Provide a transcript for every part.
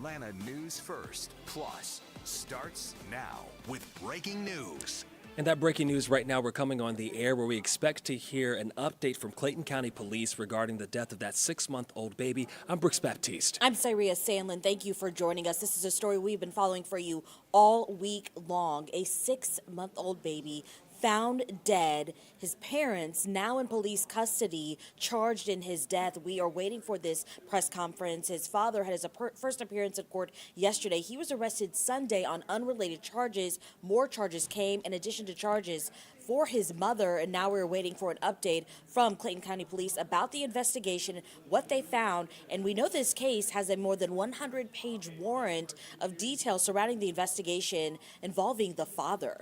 Atlanta news first, plus starts now with breaking news. And that breaking news right now, we're coming on the air where we expect to hear an update from Clayton County Police regarding the death of that 6-month-old baby. I'm Brooks Baptiste. I'm Syria Sandlin. Thank you for joining us. This is a story we've been following for you all week long. A 6-month-old baby found dead. His parents now in police custody, charged in his death. We are waiting for this press conference. His father had his first appearance in court yesterday. He was arrested Sunday on unrelated charges. More charges came in addition to charges for his mother, and now we're waiting for an update from Clayton County Police about the investigation, what they found, and we know this case has a more than 100-page warrant of details surrounding the investigation involving the father.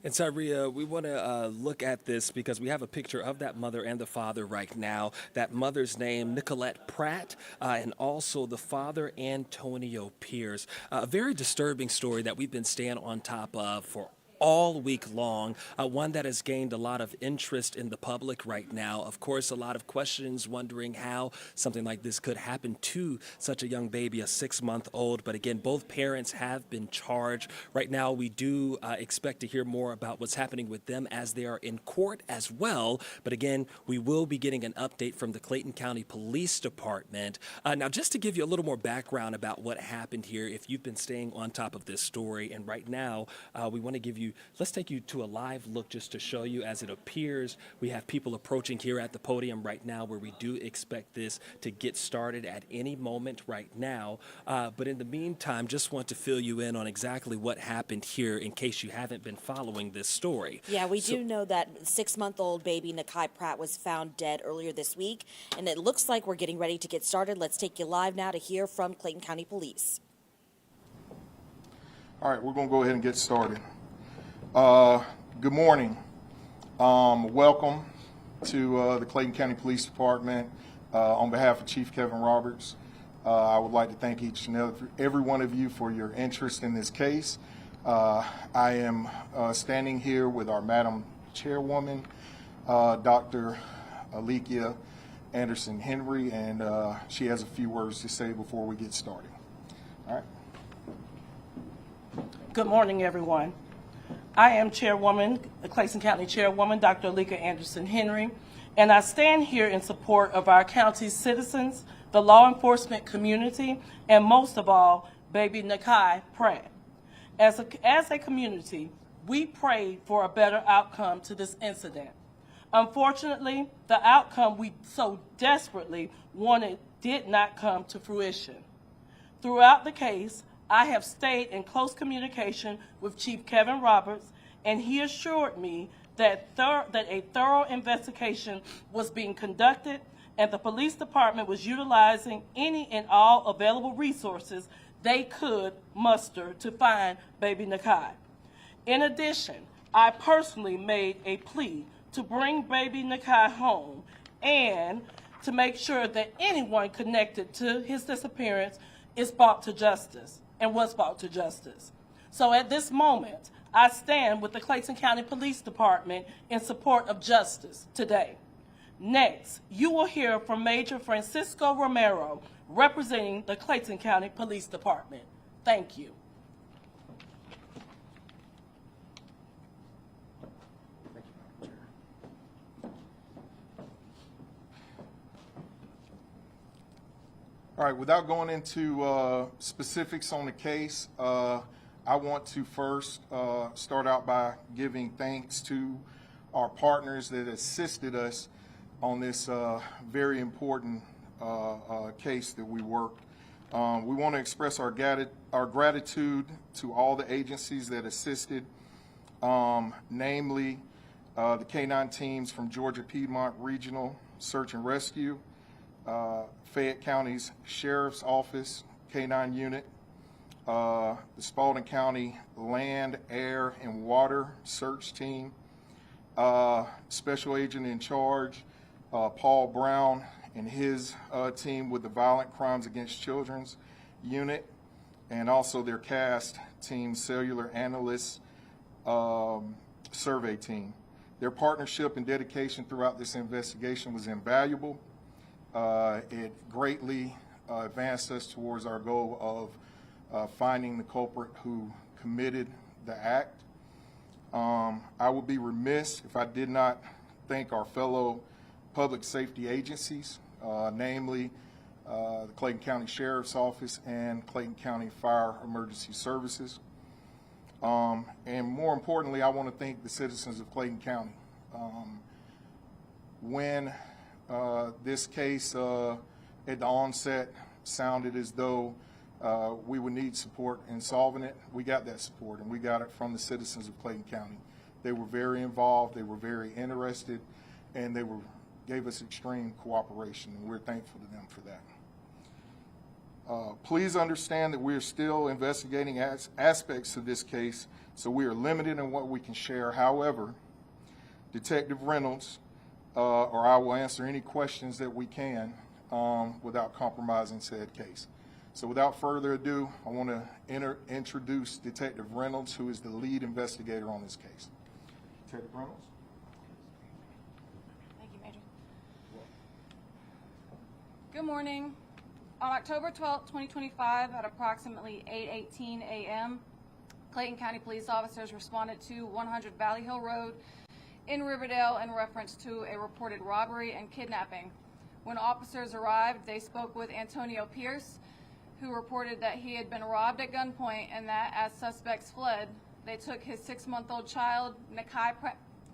And Syria, we want to look at this because we have a picture of that mother and the father right now. That mother's name, Necolette Pratt, and also the father, Antonio Pearce. A very disturbing story that we've been staying on top of for all week long, one that has gained a lot of interest in the public right now. Of course, a lot of questions wondering how something like this could happen to such a young baby, a 6-month-old. But again, both parents have been charged. Right now, we do expect to hear more about what's happening with them as they are in court as well. But again, we will be getting an update from the Clayton County Police Department. Now, just to give you a little more background about what happened here, if you've been staying on top of this story, and right now, we want to give you let's take you to a live look just to show you as it appears. We have people approaching here at the podium right now where we do expect this to get started at any moment right now. But in the meantime, just want to fill you in on exactly what happened here in case you haven't been following this story. Yeah, we do know that 6-month-old baby Nnakai Pratt was found dead earlier this week, and it looks like we're getting ready to get started. Let's take you live now to hear from Clayton County Police. All right, we're going to go ahead and get started. Good morning. Welcome to the Clayton County Police Department. On behalf of Chief Kevin Roberts, I would like to thank each and every one of you for your interest in this case. I am standing here with our Madam Chairwoman, Dr. Alicia Anderson Henry, and she has a few words to say before we get started. All right. Good morning, everyone. I am Chairwoman, the Clayton County Chairwoman, Dr. Alicia Anderson Henry, and I stand here in support of our county's citizens, the law enforcement community, and most of all, baby Nnakai Pratt. As a community, we prayed for a better outcome to this incident. Unfortunately, the outcome we so desperately wanted did not come to fruition. Throughout the case, I have stayed in close communication with Chief Kevin Roberts, and he assured me that a thorough investigation was being conducted and the police department was utilizing any and all available resources they could muster to find baby Nnakai. In addition, I personally made a plea to bring baby Nnakai home and to make sure that anyone connected to his disappearance is brought to justice. And was brought to justice. So at this moment, I stand with the Clayton County Police Department in support of justice today. Next, you will hear from Major Francisco Romero, representing the Clayton County Police Department. Thank you. All right, without going into specifics on the case, I want to first start out by giving thanks to our partners that assisted us on this very important case that we worked. We want to express our gratitude to all the agencies that assisted, namely the K-9 teams from Georgia Piedmont Regional Search and Rescue, Fayette County's Sheriff's Office, K-9 unit, the Spalding County Land, Air, and Water Search Team, Special Agent in Charge, Paul Brown and his team with the Violent Crimes Against Children's unit, and also their CAST team, Cellular Analysts Survey Team. Their partnership and dedication throughout this investigation was invaluable. It greatly advanced us towards our goal finding the culprit who committed the act. I would be remiss if I did not thank our fellow public safety agencies, namely the Clayton County Sheriff's Office and Clayton County Fire Emergency Services. And more importantly, I want to thank the citizens of Clayton County. When this case at the onset sounded as though we would need support in solving it, we got that support, and we got it from the citizens of Clayton County. They were very involved, they were very interested, and they gave us extreme cooperation, and we're thankful to them for that. Please understand that we are still investigating aspects of this case, so we are limited in what we can share. However, Detective Reynolds, or I will answer any questions that we can without compromising said case. So without further ado, I want to introduce Detective Reynolds, who is the lead investigator on this case. Detective Reynolds. Thank you, Major. Good morning. On October 12, 2025, at approximately 8:18 a.m., Clayton County police officers responded to 100 Valley Hill Road in Riverdale in reference to a reported robbery and kidnapping. When officers arrived, they spoke with Antonio Pearce, who reported that he had been robbed at gunpoint and that as suspects fled, they took his 6-month-old child, Nnakai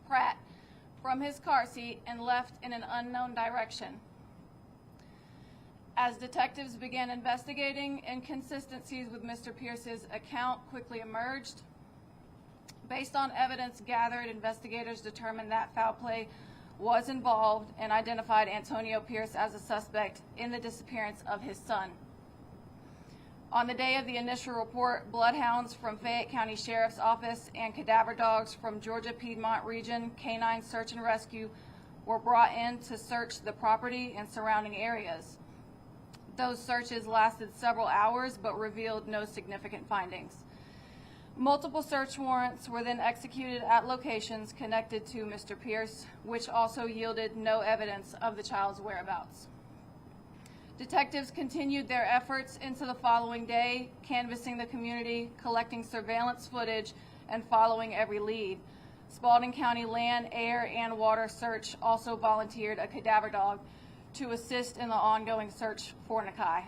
Pratt, from his car seat and left in an unknown direction. As detectives began investigating, inconsistencies with Mr. Pearce's account quickly emerged. Based on evidence gathered, investigators determined that foul play was involved and identified Antonio Pearce as a suspect in the disappearance of his son. On the day of the initial report, bloodhounds from Fayette County Sheriff's Office and cadaver dogs from Georgia Piedmont Region Canine Search and Rescue were brought in to search the property and surrounding areas. Those searches lasted several hours but revealed no significant findings. Multiple search warrants were then executed at locations connected to Mr. Pearce, which also yielded no evidence of the child's whereabouts. Detectives continued their efforts into the following day, canvassing the community, collecting surveillance footage, and following every lead. Spalding County Land, Air, and Water Search also volunteered a cadaver dog to assist in the ongoing search for Nnakai.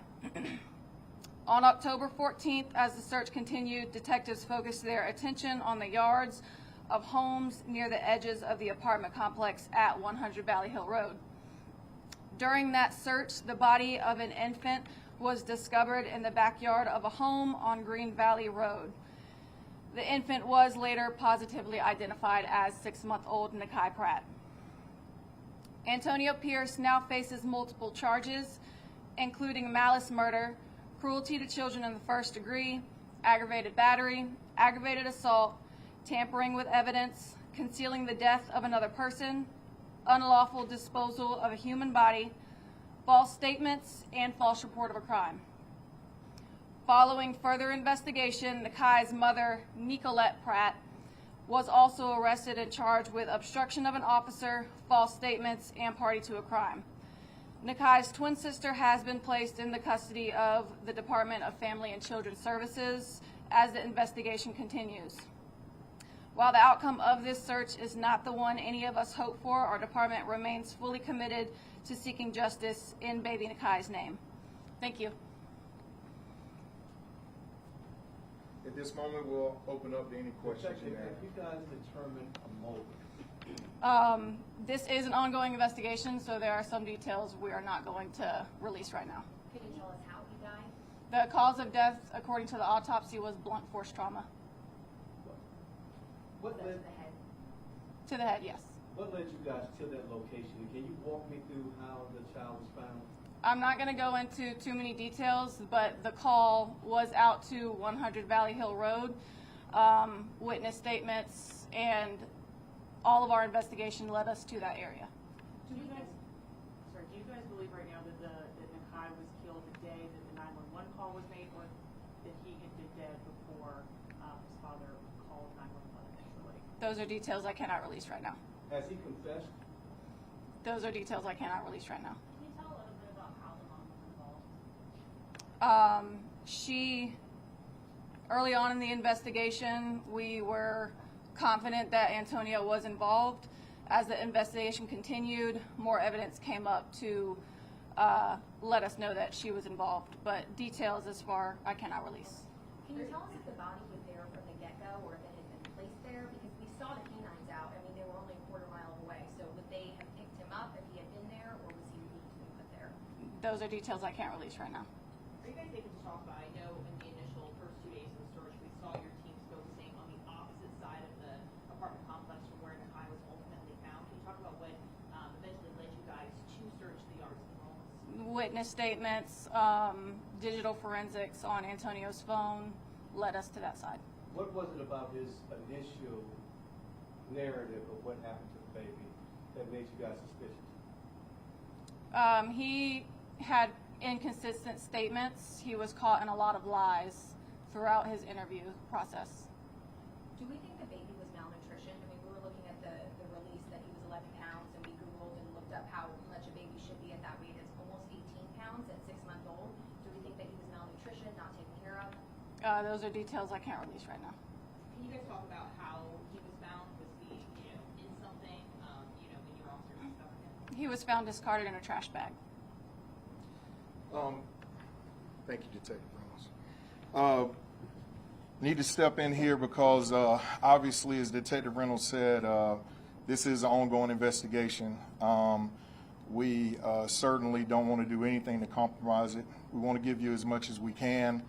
On October 14th, as the search continued, detectives focused their attention on the yards of homes near the edges of the apartment complex at 100 Valley Hill Road. During that search, the body of an infant was discovered in the backyard of a home on Green Valley Road. The infant was later positively identified as 6-month-old Nnakai Pratt. Antonio Pearce now faces multiple charges, including malice murder, cruelty to children in the first degree, aggravated battery, aggravated assault, tampering with evidence, concealing the death of another person, unlawful disposal of a human body, false statements, and false report of a crime. Following further investigation, Nnakai's mother, Necolette Pratt, was also arrested and charged with obstruction of an officer, false statements, and party to a crime. Nnakai's twin sister has been placed in the custody of the Department of Family and Children's Services as the investigation continues. While the outcome of this search is not the one any of us hope for, our department remains fully committed to seeking justice in baby Nnakai's name. Thank you. At this moment, we'll open up to any questions you have. Have you guys determined a motive? This is an ongoing investigation, so there are some details we are not going to release right now. Can you tell us how he died? The cause of death, according to the autopsy, was blunt force trauma. What led, To the head, yes. what led you guys to that location? And can you walk me through how the child was found? I'm not going to go into too many details, but the call was out to 100 Valley Hill Road. Witness statements and all of our investigation led us to that area. Do you guys believe right now that Nnakai was killed the day that the 911 call was made, or that he had been dead before his father called 911 initially? Those are details I cannot release right now. Has he confessed? Those are details I cannot release right now. Can you tell a little bit about how the mom was involved? She Early on in the investigation, we were confident that Antonio was involved. As the investigation continued, more evidence came up to let us know that she was involved, but details as far I cannot release. Can you tell us if the body was there from the get-go or if it had been placed there? Because we saw the canines out. I mean, they were only a quarter mile away. So would they have picked him up if he had been there, or was he needed to be put there? Those are details I can't release right now. Are you guys able to talk about, I know in the initial first 2 days of the search, we saw your teams focusing on the opposite side of the apartment complex from where Nnakai was ultimately found. Can you talk about what eventually led you guys to search the yards and homes? Witness statements, digital forensics on Antonio's phone led us to that side. What was it about his initial narrative of what happened to the baby that made you guys suspicious? He had inconsistent statements. He was caught in a lot of lies throughout his interview process. Do we think the baby was malnutrition? I mean, we were looking at the release that he was 11 pounds, and we Googled and looked up how much a baby should be at that weight. It's almost 18 pounds at 6 months old. Do we think that he was malnutrition, not taken care of? Those are details I can't release right now. Can you guys talk about how he was found? Was he, in something, when your officers discovered him? He was found discarded in a trash bag. Thank you, Detective Reynolds. Need to step in here because obviously, as Detective Reynolds said, this is an ongoing investigation. We certainly don't want to do anything to compromise it. We want to give you as much as we can,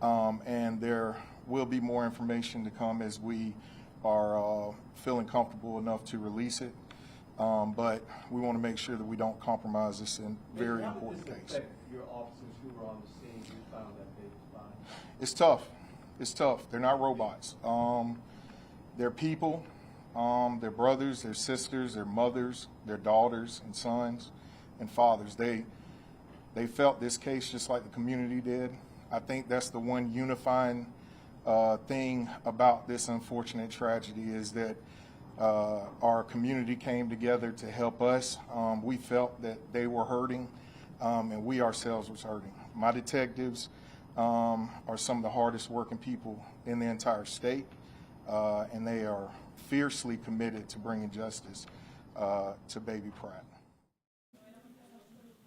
and there will be more information to come as we are feeling comfortable enough to release it. But we want to make sure that we don't compromise this very important case. How did this affect your officers who were on the scene who found that baby's body? It's tough. It's tough. They're not robots. They're people. They're brothers, their sisters, their mothers, their daughters and sons and fathers. They felt this case just like the community did. I think that's the one unifying thing about this unfortunate tragedy is that our community came together to help us. We felt that they were hurting, and we ourselves was hurting. My detectives are some of the hardest working people in the entire state, and they are fiercely committed to bringing justice to baby Pratt.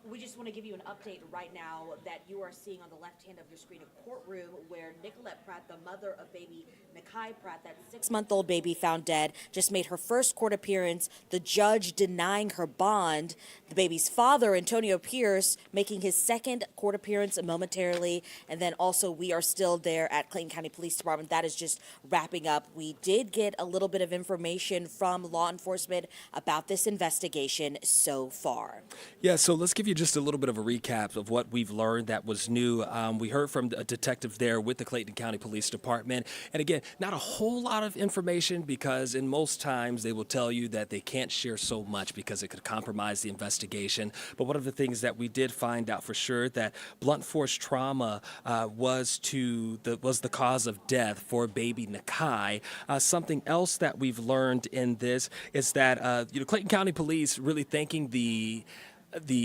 We just want to give you an update right now that you are seeing on the left hand of your screen a courtroom where Necolette Pratt, the mother of baby Nnakai Pratt, that 6-month-old baby found dead, just made her first court appearance. The judge denying her bond. The baby's father, Antonio Pearce, making his second court appearance momentarily. And then also we are still there at Clayton County Police Department. That is just wrapping up. We did get a little bit of information from law enforcement about this investigation so far. Yeah, so let's give you just a little bit of a recap of what we've learned that was new. We heard from a detective there with the Clayton County Police Department. And again, not a whole lot of information because in most times they will tell you that they can't share so much because it could compromise the investigation. But one of the things that we did find out for sure that blunt force trauma was the cause of death for baby Nnakai. Something else that we've learned in this is that Clayton County Police really thanking the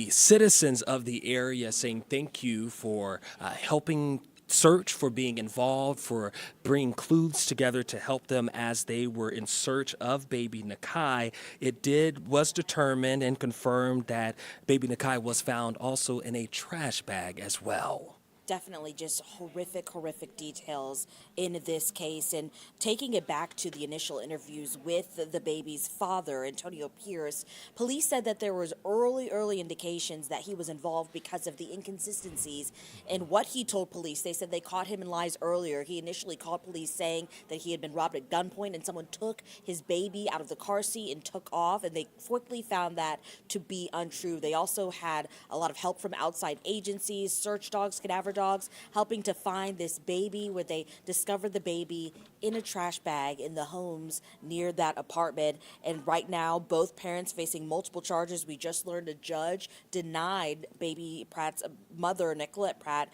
citizens of the area, saying thank you for helping search, for being involved, for bringing clues together to help them as they were in search of baby Nnakai. Was determined and confirmed that baby Nnakai was found also in a trash bag as well. Definitely just horrific details in this case. And taking it back to the initial interviews with the baby's father, Antonio Pearce, police said that there was early indications that he was involved because of the inconsistencies in what he told police. They said they caught him in lies earlier. He initially called police saying that he had been robbed at gunpoint and someone took his baby out of the car seat and took off, and they quickly found that to be untrue. They also had a lot of help from outside agencies, search dogs, cadaver dogs, helping to find this baby, where they discovered the baby in a trash bag in the homes near that apartment. And right now, both parents facing multiple charges. We just learned a judge denied baby Pratt's mother, Necolette Pratt,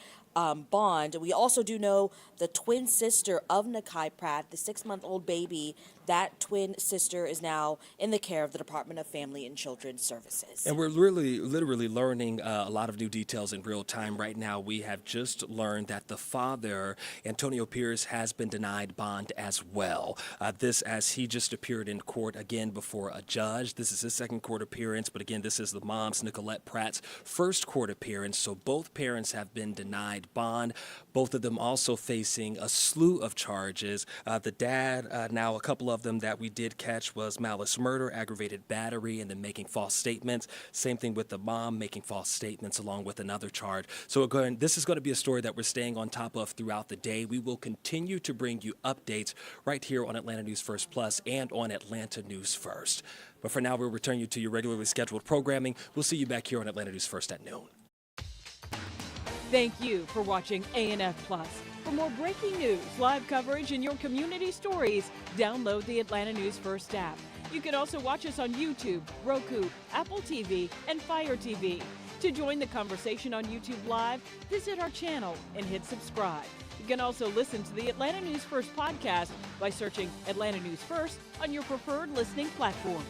bond. We also do know the twin sister of Nnakai Pratt, the 6-month-old baby. That twin sister is now in the care of the Department of Family and Children's Services. And we're really, literally learning a lot of new details in real time right now. We have just learned that the father, Antonio Pearce, has been denied bond as well. This as he just appeared in court again before a judge. This is his second court appearance, but again, this is the mom's, Necolette Pratt's, first court appearance. So both parents have been denied bond. Both of them also facing a slew of charges. The dad, now a couple of them that we did catch was malice murder, aggravated battery, and then making false statements. Same thing with the mom, making false statements along with another charge. So again, this is going to be a story that we're staying on top of throughout the day. We will continue to bring you updates right here on Atlanta News First Plus and on Atlanta News First. But for now, we'll return you to your regularly scheduled programming. We'll see you back here on Atlanta News First at noon. Thank you for watching ANF Plus. For more breaking news, live coverage, and your community stories, download the Atlanta News First app. You can also watch us on YouTube, Roku, Apple TV, and Fire TV. To join the conversation on YouTube Live, visit our channel and hit subscribe. You can also listen to the Atlanta News First podcast by searching Atlanta News First on your preferred listening platform.